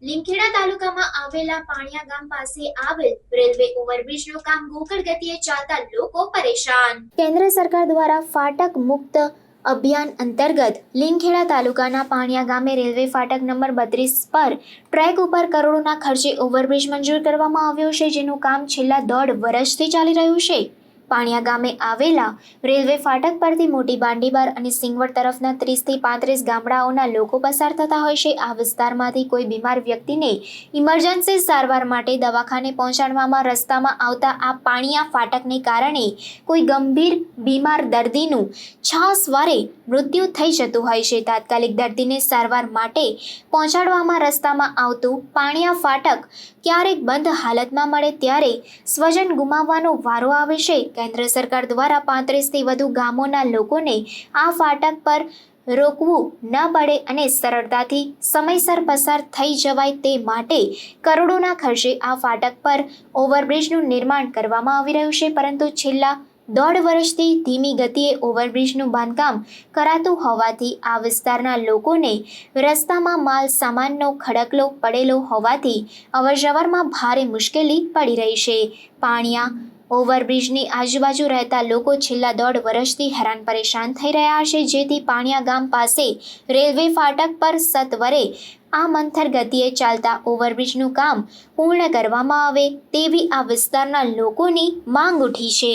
લીમખેડા તાલુકામાં આવેલા પાણિયા ગામ પાસે આવેલ રેલવે ઓવરબ્રિજનું કામ ગોકળ ગતિએ ચાલતા લોકો પરેશાન। કેન્દ્ર સરકાર દ્વારા ફાટક મુક્ત અભિયાન અંતર્ગત લીમખેડા તાલુકાના પાણિયા ગામે રેલવે ફાટક નંબર 32 પર ટ્રેક ઉપર કરોડોના ખર્ચે ઓવરબ્રિજ મંજૂર કરવામાં આવ્યો છે, જેનું કામ છેલ્લા 1.5 વર્ષથી ચાલી રહ્યું છે। પાણિયા ગામે આવેલા રેલવે ફાટક પરથી મોટી બાંડીબાર અને સિંગવડ તરફના 30 થી 35 ગામડાઓના લોકો પસાર થતા હોય છે। આ વિસ્તારમાંથી કોઈ બીમાર વ્યક્તિને ઇમરજન્સી સારવાર માટે દવાખાને પહોંચાડવામાં રસ્તામાં આવતા આ પાણિયા ફાટકને કારણે કોઈ ગંભીર બીમાર દર્દીનું છાસવારે મૃત્યુ થઈ જતું હોય છે। તાત્કાલિક દર્દીને સારવાર માટે પહોંચાડવામાં રસ્તામાં આવતું પાણિયા ફાટક ક્યારેક બંધ હાલતમાં મળે ત્યારે સ્વજન ગુમાવવાનો વારો આવે છે। કેન્દ્ર સરકાર દ્વારા 35 થી વધુ ગામોના લોકોને આ ફાટક પર રોકવું ન પડે અને સરળતાથી સમયસર પસાર થઈ જવાય તે માટે કરોડોના ખર્ચે આ ફાટક પર ઓવરબ્રિજનું નિર્માણ કરવામાં આવી રહ્યું છે, પરંતુ છેલ્લા 1.5 વર્ષથી ધીમી ગતિએ ઓવરબ્રિજનું બાંધકામ કરાતું હોવાથી આ વિસ્તારના લોકોને રસ્તામાં માલ સામાનનો ખડકલો પડેલો હોવાથી અવરજવરમાં ભારે મુશ્કેલી પડી રહી છે। પાણિયા ઓવરબ્રિજની આજુબાજુ રહેતા લોકો છેલ્લા 1.5 વર્ષથી હેરાન પરેશાન થઈ રહ્યા છે, જેથી પાણિયા ગામ પાસે રેલવે ફાટક પર સત્વરે આ મંથર ગતિએ ચાલતા ઓવરબ્રિજનું કામ પૂર્ણ કરવામાં આવે તેવી આ વિસ્તારના લોકોની માંગ ઉઠી છે।